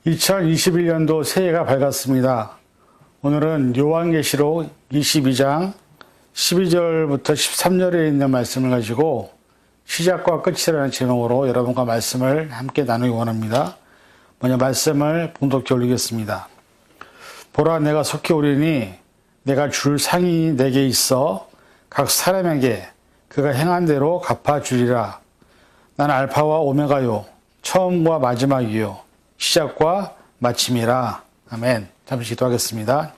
2021년도 새해가 밝았습니다. 오늘은 요한계시록 22장 12절부터 13절에 있는 말씀을 가지고 시작과 끝이라는 제목으로 여러분과 말씀을 함께 나누기 원합니다. 먼저 말씀을 봉독해 올리겠습니다. 보라, 내가 속히 오리니 내가 줄 상이 내게 있어 각 사람에게 그가 행한 대로 갚아주리라. 나는 알파와 오메가요, 처음과 마지막이요, 시작과 마침이라. 아멘. 잠시 기도하겠습니다.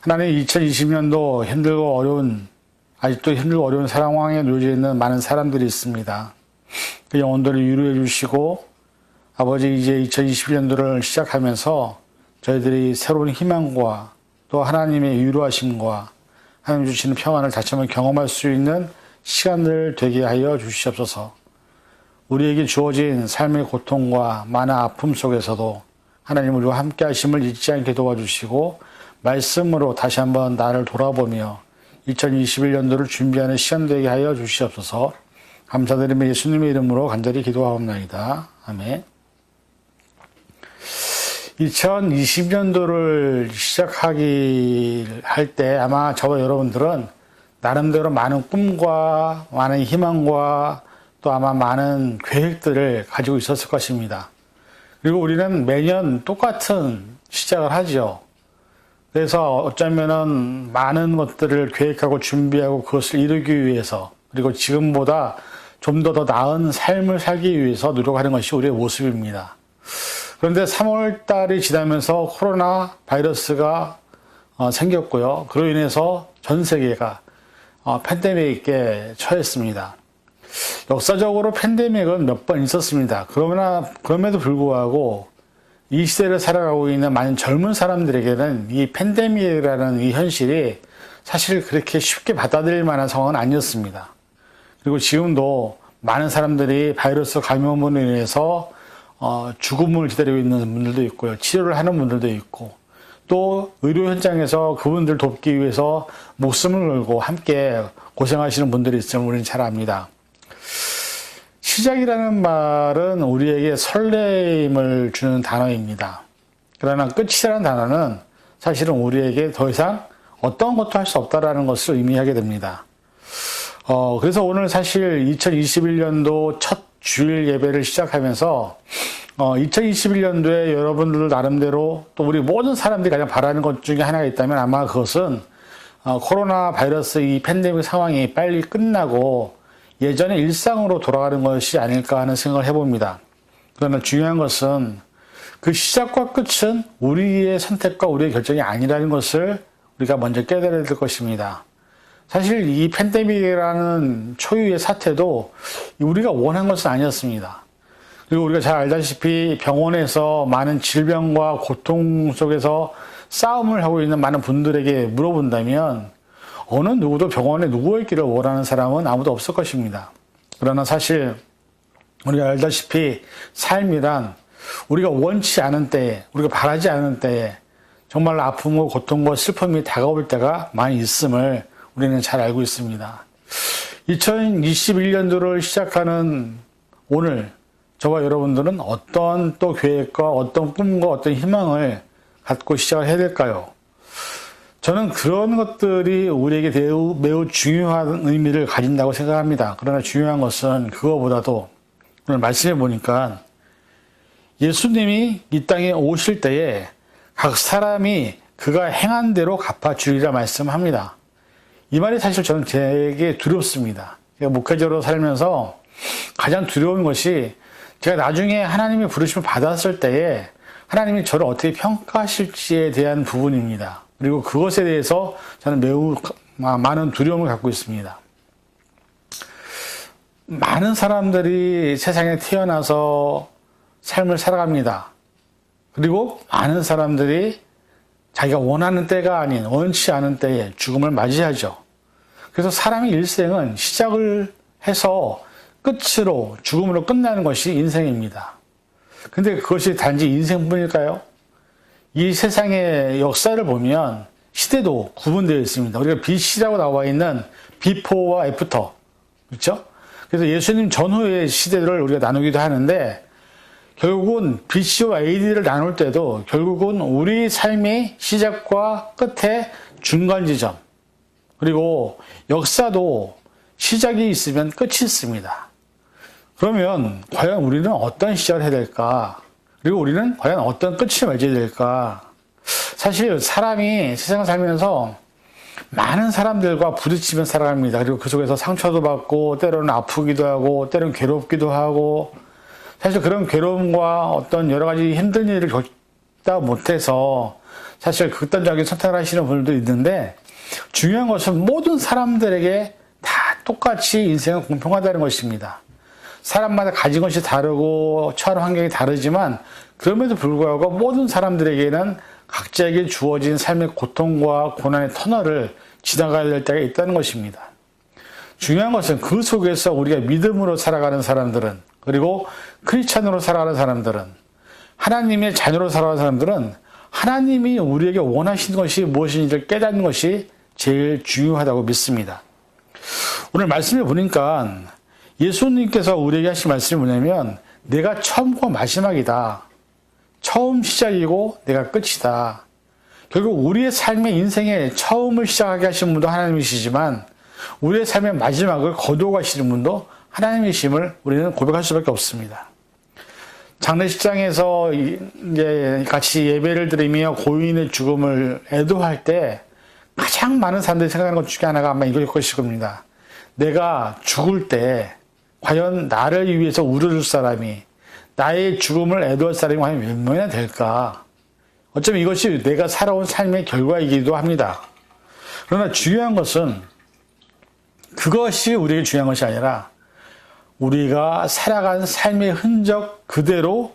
하나님, 2020년도 힘들고 어려운, 아직도 힘들고 어려운 상황에 놓여져 있는 많은 사람들이 있습니다. 그 영혼들을 위로해 주시고, 아버지, 이제 2021년도를 시작하면서 저희들이 새로운 희망과 또 하나님의 위로하심과 하나님 주시는 평안을 다시 한번 경험할 수 있는 시간들 되게 하여 주시옵소서. 우리에게 주어진 삶의 고통과 많은 아픔 속에서도 하나님 우리와 함께 하심을 잊지 않게 도와주시고 말씀으로 다시 한번 나를 돌아보며 2021년도를 준비하는 시간 되게 하여 주시옵소서. 감사드리며 예수님의 이름으로 간절히 기도하옵나이다. 아멘. 2020년도를 시작하기 할 때 아마 저와 여러분들은 나름대로 많은 꿈과 많은 희망과 또 아마 많은 계획들을 가지고 있었을 것입니다. 그리고 우리는 매년 똑같은 시작을 하죠. 그래서 어쩌면은 많은 것들을 계획하고 준비하고 그것을 이루기 위해서, 그리고 지금보다 좀 더 나은 삶을 살기 위해서 노력하는 것이 우리의 모습입니다. 그런데 3월 달이 지나면서 코로나 바이러스가 생겼고요. 그로 인해서 전 세계가 팬데믹에 처했습니다. 역사적으로 팬데믹은 몇 번 있었습니다. 그럼에도 불구하고 이 시대를 살아가고 있는 많은 젊은 사람들에게는 이 팬데믹이라는 이 현실이 사실 그렇게 쉽게 받아들일 만한 상황은 아니었습니다. 그리고 지금도 많은 사람들이 바이러스 감염으로 인해서 죽음을 기다리고 있는 분들도 있고요. 치료를 하는 분들도 있고, 또 의료 현장에서 그분들 돕기 위해서 목숨을 걸고 함께 고생하시는 분들이 있음을 우리는 잘 압니다. 시작이라는 말은 우리에게 설레임을 주는 단어입니다. 그러나 끝이라는 단어는 사실은 우리에게 더 이상 어떤 것도 할 수 없다라는 것을 의미하게 됩니다. 그래서 오늘 사실 2021년도 첫 주일 예배를 시작하면서 2021년도에 여러분들 나름대로 또 우리 모든 사람들이 가장 바라는 것 중에 하나가 있다면 아마 그것은 코로나 바이러스 이 팬데믹 상황이 빨리 끝나고 예전의 일상으로 돌아가는 것이 아닐까 하는 생각을 해봅니다. 그러나 중요한 것은 그 시작과 끝은 우리의 선택과 우리의 결정이 아니라는 것을 우리가 먼저 깨달아야 될 것입니다. 사실 이 팬데믹이라는 초유의 사태도 우리가 원한 것은 아니었습니다. 그리고 우리가 잘 알다시피 병원에서 많은 질병과 고통 속에서 싸움을 하고 있는 많은 분들에게 물어본다면 어느 누구도 병원에 누워있기를 원하는 사람은 아무도 없을 것입니다. 그러나 사실 우리가 알다시피 삶이란 우리가 원치 않은 때에, 우리가 바라지 않은 때에 정말 아픔과 고통과 슬픔이 다가올 때가 많이 있음을 우리는 잘 알고 있습니다. 2021년도를 시작하는 오늘 저와 여러분들은 어떤 또 계획과 어떤 꿈과 어떤 희망을 갖고 시작을 해야 될까요? 저는 그런 것들이 우리에게 매우 중요한 의미를 가진다고 생각합니다. 그러나 중요한 것은 그거보다도 오늘 말씀해 보니까 예수님이 이 땅에 오실 때에 각 사람이 그가 행한 대로 갚아주리라 말씀합니다. 이 말이 사실 저는 되게 두렵습니다. 제가 목회자로 살면서 가장 두려운 것이 제가 나중에 하나님의 부르심을 받았을 때에 하나님이 저를 어떻게 평가하실지에 대한 부분입니다. 그리고 그것에 대해서 저는 매우 많은 두려움을 갖고 있습니다. 많은 사람들이 세상에 태어나서 삶을 살아갑니다. 그리고 많은 사람들이 자기가 원하는 때가 아닌 원치 않은 때에 죽음을 맞이하죠. 그래서 사람의 일생은 시작을 해서 끝으로 죽음으로 끝나는 것이 인생입니다. 근데 그것이 단지 인생뿐일까요? 이 세상의 역사를 보면 시대도 구분되어 있습니다. 우리가 BC라고 나와 있는 비포와 애프터, 그렇죠? 그래서 예수님 전후의 시대를 우리가 나누기도 하는데 결국은 BC와 AD를 나눌 때도 결국은 우리 삶의 시작과 끝의 중간 지점, 그리고 역사도 시작이 있으면 끝이 있습니다. 그러면 과연 우리는 어떤 시작을 해야 될까? 그리고 우리는 과연 어떤 끝을 맺어야 될까? 사실 사람이 세상을 살면서 많은 사람들과 부딪히며 살아갑니다. 그리고 그 속에서 상처도 받고, 때로는 아프기도 하고, 때로는 괴롭기도 하고, 사실 그런 괴로움과 어떤 여러 가지 힘든 일을 겪다 못해서 사실 극단적인 선택을 하시는 분들도 있는데, 중요한 것은 모든 사람들에게 다 똑같이 인생은 공평하다는 것입니다. 사람마다 가진 것이 다르고 처한 환경이 다르지만 그럼에도 불구하고 모든 사람들에게는 각자에게 주어진 삶의 고통과 고난의 터널을 지나가야 될 때가 있다는 것입니다. 중요한 것은 그 속에서 우리가 믿음으로 살아가는 사람들은, 그리고 크리스찬으로 살아가는 사람들은, 하나님의 자녀로 살아가는 사람들은 하나님이 우리에게 원하시는 것이 무엇인지를 깨닫는 것이 제일 중요하다고 믿습니다. 오늘 말씀을 보니까 예수님께서 우리에게 하신 말씀이 뭐냐면, 내가 처음과 마지막이다. 처음 시작이고 내가 끝이다. 결국 우리의 삶의 인생의 처음을 시작하게 하신 분도 하나님이시지만 우리의 삶의 마지막을 거두어가시는 분도 하나님이심을 우리는 고백할 수밖에 없습니다. 장례식장에서 이제 같이 예배를 드리며 고인의 죽음을 애도할 때 가장 많은 사람들이 생각하는 것 중에 하나가 아마 이거일 것일 겁니다. 내가 죽을 때 과연 나를 위해서 울어줄 사람이, 나의 죽음을 애도할 사람이 과연 몇 명이나 될까? 어쩌면 이것이 내가 살아온 삶의 결과이기도 합니다. 그러나 중요한 것은 그것이 우리에게 중요한 것이 아니라 우리가 살아간 삶의 흔적 그대로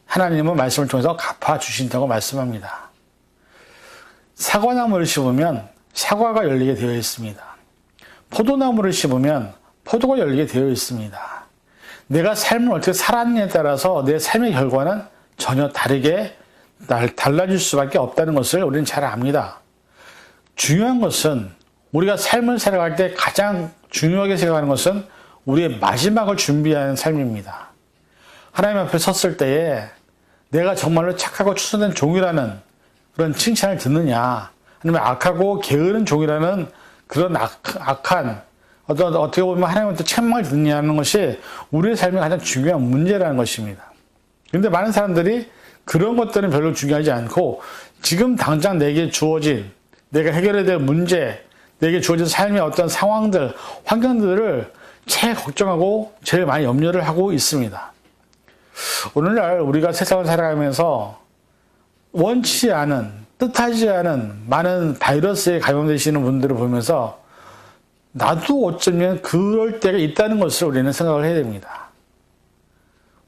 하나님은 말씀을 통해서 갚아주신다고 말씀합니다. 사과나무를 심으면 사과가 열리게 되어 있습니다. 포도나무를 심으면 포도가 열리게 되어 있습니다. 내가 삶을 어떻게 살았느냐에 따라서 내 삶의 결과는 전혀 다르게 달라질 수밖에 없다는 것을 우리는 잘 압니다. 중요한 것은 우리가 삶을 살아갈 때 가장 중요하게 생각하는 것은 우리의 마지막을 준비하는 삶입니다. 하나님 앞에 섰을 때에 내가 정말로 착하고 추선된 종이라는 그런 칭찬을 듣느냐, 아니면 악하고 게으른 종이라는 그런 악한 어떻게 보면 하나님한테 책망을 듣느냐는 것이 우리의 삶의 가장 중요한 문제라는 것입니다. 그런데 많은 사람들이 그런 것들은 별로 중요하지 않고 지금 당장 내게 주어진, 내가 해결해야 될 문제, 내게 주어진 삶의 어떤 상황들, 환경들을 제일 걱정하고 제일 많이 염려를 하고 있습니다. 오늘날 우리가 세상을 살아가면서 원치 않은, 뜻하지 않은 많은 바이러스에 감염되시는 분들을 보면서 나도 어쩌면 그럴 때가 있다는 것을 우리는 생각을 해야 됩니다.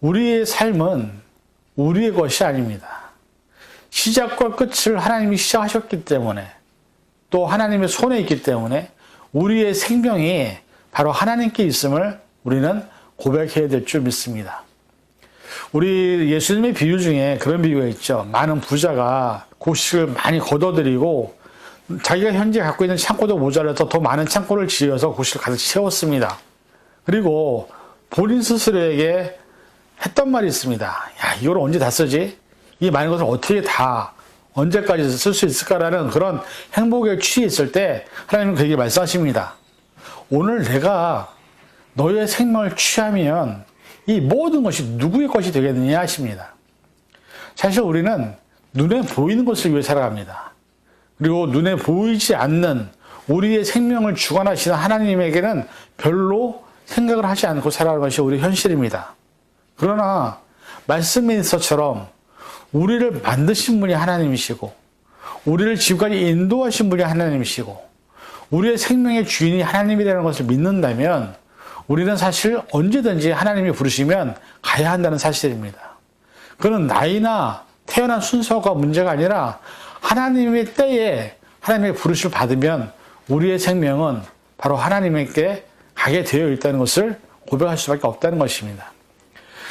우리의 삶은 우리의 것이 아닙니다. 시작과 끝을 하나님이 시작하셨기 때문에, 또 하나님의 손에 있기 때문에 우리의 생명이 바로 하나님께 있음을 우리는 고백해야 될 줄 믿습니다. 우리 예수님의 비유 중에 그런 비유가 있죠. 많은 부자가 곡식을 많이 걷어들이고 자기가 현재 갖고 있는 창고도 모자라서 더 많은 창고를 지어서 곡식을 가득 채웠습니다. 그리고 본인 스스로에게 했던 말이 있습니다. 야, 이걸 언제 다 쓰지? 이 많은 것을 어떻게 다 언제까지 쓸 수 있을까라는 그런 행복에 취해 있을 때 하나님은 그에게 말씀하십니다. 오늘 내가 너의 생명을 취하면 이 모든 것이 누구의 것이 되겠느냐 하십니다. 사실 우리는 눈에 보이는 것을 위해 살아갑니다. 그리고 눈에 보이지 않는 우리의 생명을 주관하시는 하나님에게는 별로 생각을 하지 않고 살아가는 것이 우리의 현실입니다. 그러나 말씀에 있어처럼 우리를 만드신 분이 하나님이시고, 우리를 지금까지 인도하신 분이 하나님이시고, 우리의 생명의 주인이 하나님이라는 것을 믿는다면 우리는 사실 언제든지 하나님이 부르시면 가야 한다는 사실입니다. 그건 나이나 태어난 순서가 문제가 아니라 하나님의 때에 하나님의 부르심을 받으면 우리의 생명은 바로 하나님께 가게 되어 있다는 것을 고백할 수밖에 없다는 것입니다.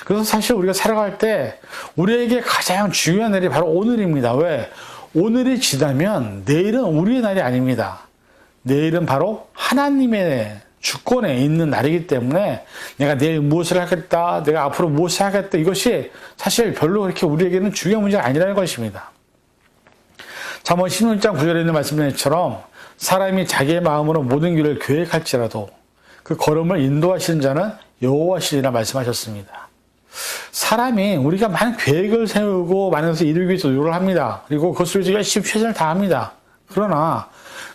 그래서 사실 우리가 살아갈 때 우리에게 가장 중요한 날이 바로 오늘입니다. 왜? 오늘이 지나면 내일은 우리의 날이 아닙니다. 내일은 바로 하나님의 주권에 있는 날이기 때문에 내가 내일 무엇을 하겠다, 내가 앞으로 무엇을 하겠다, 이것이 사실 별로 그렇게 우리에게는 중요한 문제가 아니라는 것입니다. 잠언 16장 9절에 있는 말씀처럼 사람이 자기의 마음으로 모든 길을 계획할지라도 그 걸음을 인도하시는 자는 여호와시리라 말씀하셨습니다. 사람이 우리가 많은 계획을 세우고 많은 것을 이루기 위해서 노력을 합니다. 그리고 그것을 위해서 열심히 최선을 다합니다. 그러나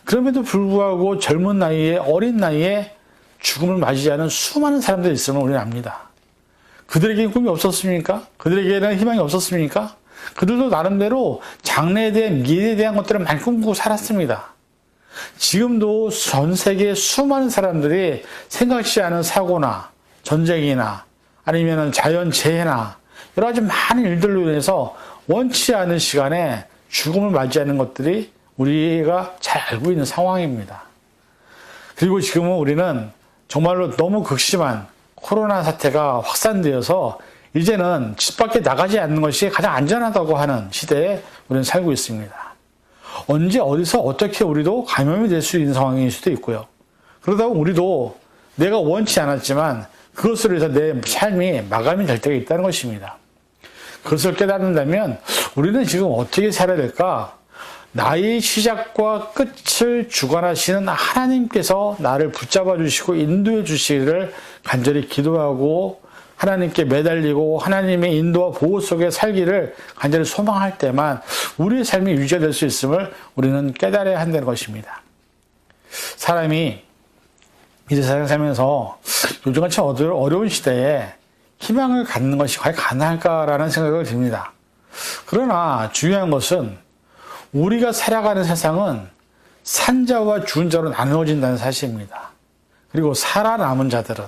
그럼에도 불구하고 젊은 나이에, 어린 나이에 죽음을 맞이하는 수많은 사람들이 있음을 우리는 압니다. 그들에게는 꿈이 없었습니까? 그들에게는 희망이 없었습니까? 그들도 나름대로 장래에 대한, 미래에 대한 것들을 많이 꿈꾸고 살았습니다. 지금도 전 세계의 수많은 사람들이 생각지 않은 사고나 전쟁이나 아니면 자연재해나 여러 가지 많은 일들로 인해서 원치 않은 시간에 죽음을 맞이하는 것들이 우리가 잘 알고 있는 상황입니다. 그리고 지금은 우리는 정말로 너무 극심한 코로나 사태가 확산되어서 이제는 집 밖에 나가지 않는 것이 가장 안전하다고 하는 시대에 우리는 살고 있습니다. 언제 어디서 어떻게 우리도 감염이 될 수 있는 상황일 수도 있고요. 그러다 보면 우리도 내가 원치 않았지만 그것으로 해서 내 삶이 마감이 될 때가 있다는 것입니다. 그것을 깨닫는다면 우리는 지금 어떻게 살아야 될까? 나의 시작과 끝을 주관하시는 하나님께서 나를 붙잡아 주시고 인도해 주시기를 간절히 기도하고 하나님께 매달리고 하나님의 인도와 보호 속에 살기를 간절히 소망할 때만 우리의 삶이 유지가 될 수 있음을 우리는 깨달아야 한다는 것입니다. 사람이 이 세상에 살면서 요즘같이 어려운 시대에 희망을 갖는 것이 과연 가능할까라는 생각을 듭니다. 그러나 중요한 것은 우리가 살아가는 세상은 산자와 죽은 자로 나누어진다는 사실입니다. 그리고 살아남은 자들은,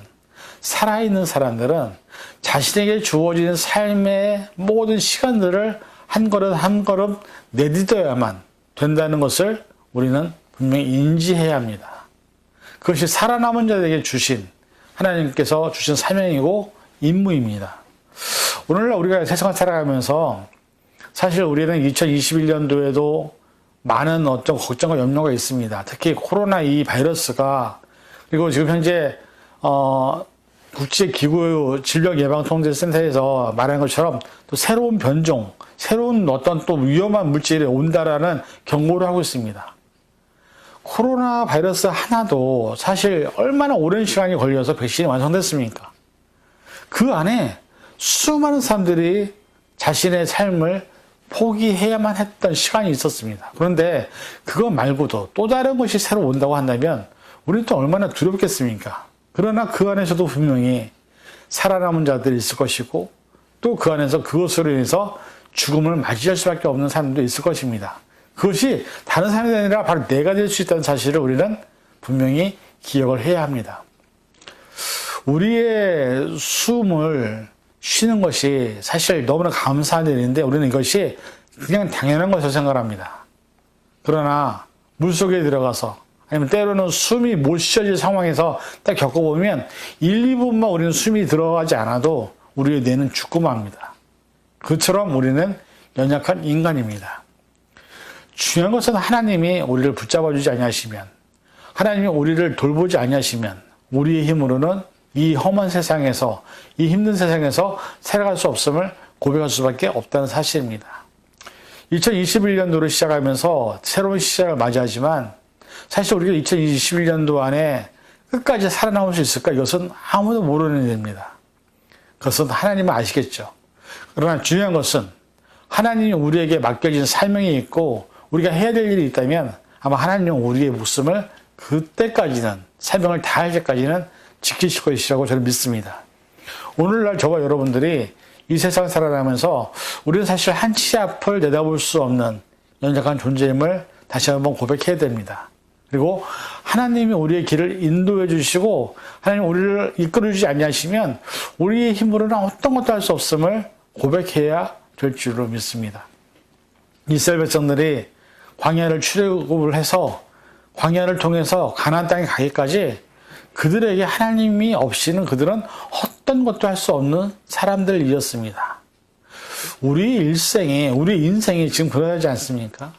살아있는 사람들은 자신에게 주어진 삶의 모든 시간들을 한 걸음 한 걸음 내딛어야만 된다는 것을 우리는 분명히 인지해야 합니다. 그것이 살아남은 자들에게 주신, 하나님께서 주신 사명이고 임무입니다. 오늘날 우리가 세상을 살아가면서 사실 우리는 2021년도에도 많은 어떤 걱정과 염려가 있습니다. 특히 코로나 이 바이러스가, 그리고 지금 현재 국제기구 질병예방통제센터에서 말한 것처럼 또 새로운 변종, 새로운 어떤 또 위험한 물질이 온다라는 경고를 하고 있습니다. 코로나 바이러스 하나도 사실 얼마나 오랜 시간이 걸려서 백신이 완성됐습니까? 그 안에 수많은 사람들이 자신의 삶을 포기해야만 했던 시간이 있었습니다. 그런데 그거 말고도 또 다른 것이 새로 온다고 한다면 우리는 또 얼마나 두렵겠습니까? 그러나 그 안에서도 분명히 살아남은 자들이 있을 것이고 또 그 안에서 그것으로 인해서 죽음을 맞이할 수밖에 없는 사람도 있을 것입니다. 그것이 다른 사람이 아니라 바로 내가 될 수 있다는 사실을 우리는 분명히 기억을 해야 합니다. 우리의 숨을 쉬는 것이 사실 너무나 감사한 일인데 우리는 이것이 그냥 당연한 것으로 생각합니다. 그러나 물속에 들어가서 아니면 때로는 숨이 못 쉬어질 상황에서 딱 겪어보면 1, 2분만 우리는 숨이 들어가지 않아도 우리의 뇌는 죽고 맙니다. 그처럼 우리는 연약한 인간입니다. 중요한 것은 하나님이 우리를 붙잡아 주지 아니하시면, 하나님이 우리를 돌보지 아니하시면 우리의 힘으로는 이 험한 세상에서, 이 힘든 세상에서 살아갈 수 없음을 고백할 수밖에 없다는 사실입니다. 2021년도를 시작하면서 새로운 시작을 맞이하지만 사실 우리가 2021년도 안에 끝까지 살아남을 수 있을까? 이것은 아무도 모르는 일입니다. 그것은 하나님은 아시겠죠. 그러나 중요한 것은 하나님이 우리에게 맡겨진 사명이 있고 우리가 해야 될 일이 있다면 아마 하나님은 우리의 목숨을 그때까지는, 사명을 다할 때까지는 지키실 것이라고 저는 믿습니다. 오늘날 저와 여러분들이 이 세상을 살아가면서 우리는 사실 한 치 앞을 내다볼 수 없는 연약한 존재임을 다시 한번 고백해야 됩니다. 그리고 하나님이 우리의 길을 인도해 주시고 하나님이 우리를 이끌어 주지 아니하시면 우리의 힘으로는 어떤 것도 할 수 없음을 고백해야 될 줄로 믿습니다. 이스라엘 백성들이 광야를 출애굽을 해서 광야를 통해서 가나안 땅에 가기까지 그들에게 하나님이 없이는 그들은 어떤 것도 할 수 없는 사람들이었습니다. 우리 일생에, 우리 인생이 지금 그러하지 않습니까?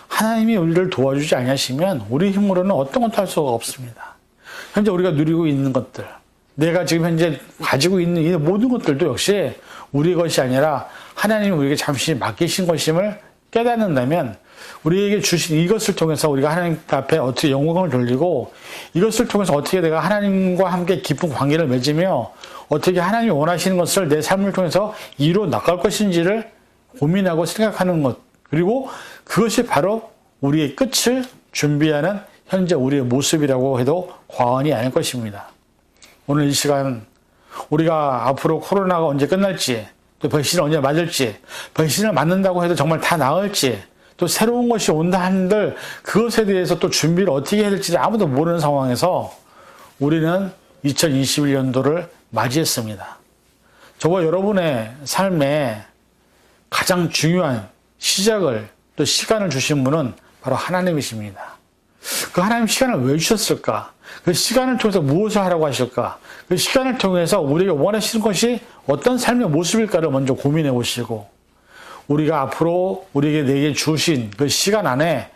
하나님이 우리를 도와주지 아니하시면 우리 힘으로는 어떤 것도 할 수가 없습니다. 현재 우리가 누리고 있는 것들, 내가 지금 현재 가지고 있는 이 모든 것들도 역시 우리 것이 아니라 하나님이 우리에게 잠시 맡기신 것임을 깨닫는다면 우리에게 주신 이것을 통해서 우리가 하나님 앞에 어떻게 영광을 돌리고 이것을 통해서 어떻게 내가 하나님과 함께 깊은 관계를 맺으며 어떻게 하나님이 원하시는 것을 내 삶을 통해서 이루어 나갈 것인지를 고민하고 생각하는 것, 그리고 그것이 바로 우리의 끝을 준비하는 현재 우리의 모습이라고 해도 과언이 아닐 것입니다. 오늘 이 시간 우리가 앞으로 코로나가 언제 끝날지, 또 백신을 언제 맞을지, 백신을 맞는다고 해도 정말 다 나을지, 또 새로운 것이 온다 한들 그것에 대해서 또 준비를 어떻게 해야 될지 아무도 모르는 상황에서 우리는 2021년도를 맞이했습니다. 저와 여러분의 삶에 가장 중요한 시작을 또 시간을 주신 분은 바로 하나님이십니다. 그 하나님 시간을 왜 주셨을까? 그 시간을 통해서 무엇을 하라고 하실까? 그 시간을 통해서 우리에게 원하시는 것이 어떤 삶의 모습일까를 먼저 고민해 보시고, 우리가 앞으로 우리에게 내게 주신 그 시간 안에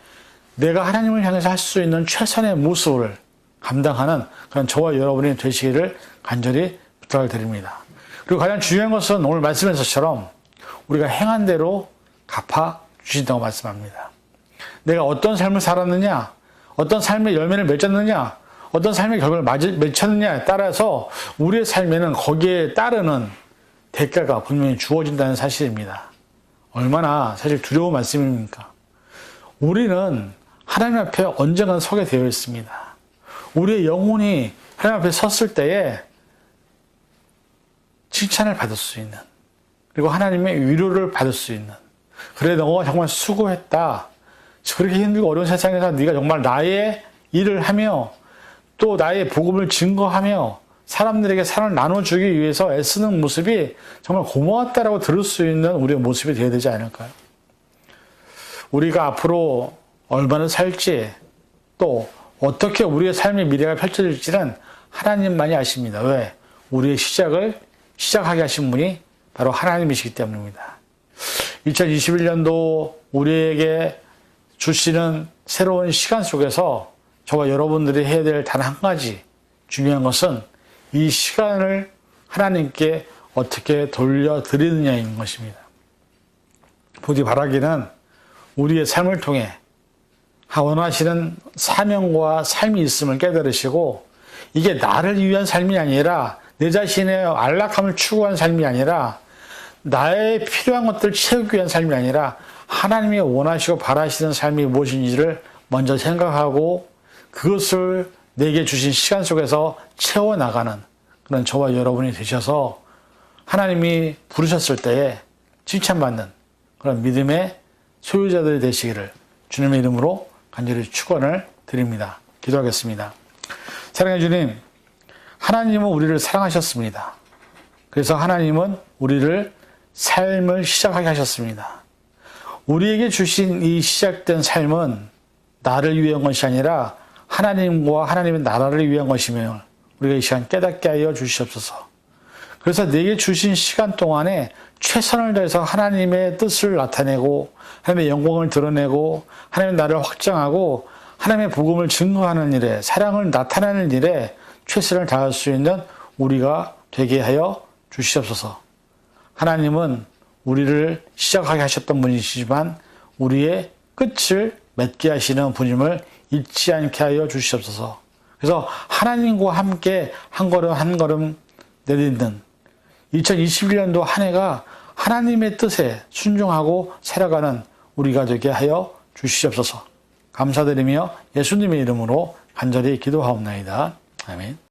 내가 하나님을 향해서 할 수 있는 최선의 모습을 감당하는 그런 저와 여러분이 되시기를 간절히 부탁을 드립니다. 그리고 가장 중요한 것은 오늘 말씀에서처럼 우리가 행한 대로 갚아 주신다고 말씀합니다. 내가 어떤 삶을 살았느냐, 어떤 삶의 열매를 맺었느냐, 어떤 삶의 결과를 맺혔느냐에 따라서 우리의 삶에는 거기에 따르는 대가가 분명히 주어진다는 사실입니다. 얼마나 사실 두려운 말씀입니까? 우리는 하나님 앞에 언젠가 서게 되어 있습니다. 우리의 영혼이 하나님 앞에 섰을 때에 칭찬을 받을 수 있는, 그리고 하나님의 위로를 받을 수 있는, 그래 너가 정말 수고했다, 그렇게 힘들고 어려운 세상에서 네가 정말 나의 일을 하며 또 나의 복음을 증거하며 사람들에게 사랑을 나눠주기 위해서 애쓰는 모습이 정말 고마웠다라고 들을 수 있는 우리의 모습이 되어야 되지 않을까요? 우리가 앞으로 얼마나 살지, 또 어떻게 우리의 삶의 미래가 펼쳐질지는 하나님만이 아십니다. 왜? 우리의 시작을 시작하게 하신 분이 바로 하나님이시기 때문입니다. 2021년도 우리에게 주시는 새로운 시간 속에서 저와 여러분들이 해야 될 단 한 가지 중요한 것은 이 시간을 하나님께 어떻게 돌려드리느냐인 것입니다. 부디 바라기는 우리의 삶을 통해 원하시는 사명과 삶이 있음을 깨달으시고, 이게 나를 위한 삶이 아니라 내 자신의 안락함을 추구한 삶이 아니라 나의 필요한 것들을 채우기 위한 삶이 아니라 하나님이 원하시고 바라시는 삶이 무엇인지를 먼저 생각하고 그것을 내게 주신 시간 속에서 채워나가는 그런 저와 여러분이 되셔서 하나님이 부르셨을 때에 칭찬받는 그런 믿음의 소유자들이 되시기를 주님의 이름으로 간절히 축원을 드립니다. 기도하겠습니다. 사랑해 주님, 하나님은 우리를 사랑하셨습니다. 그래서 하나님은 우리를 삶을 시작하게 하셨습니다. 우리에게 주신 이 시작된 삶은 나를 위한 것이 아니라 하나님과 하나님의 나라를 위한 것이며 우리가 이 시간 깨닫게 하여 주시옵소서. 그래서 내게 주신 시간 동안에 최선을 다해서 하나님의 뜻을 나타내고 하나님의 영광을 드러내고 하나님의 나라를 확장하고 하나님의 복음을 증거하는 일에, 사랑을 나타내는 일에 최선을 다할 수 있는 우리가 되게 하여 주시옵소서. 하나님은 우리를 시작하게 하셨던 분이시지만 우리의 끝을 맺게 하시는 분임을 잊지 않게 하여 주시옵소서. 그래서 하나님과 함께 한 걸음 한 걸음 내딛는 2021년도 한 해가 하나님의 뜻에 순종하고 살아가는 우리가 되게 하여 주시옵소서. 감사드리며 예수님의 이름으로 간절히 기도하옵나이다. 아멘.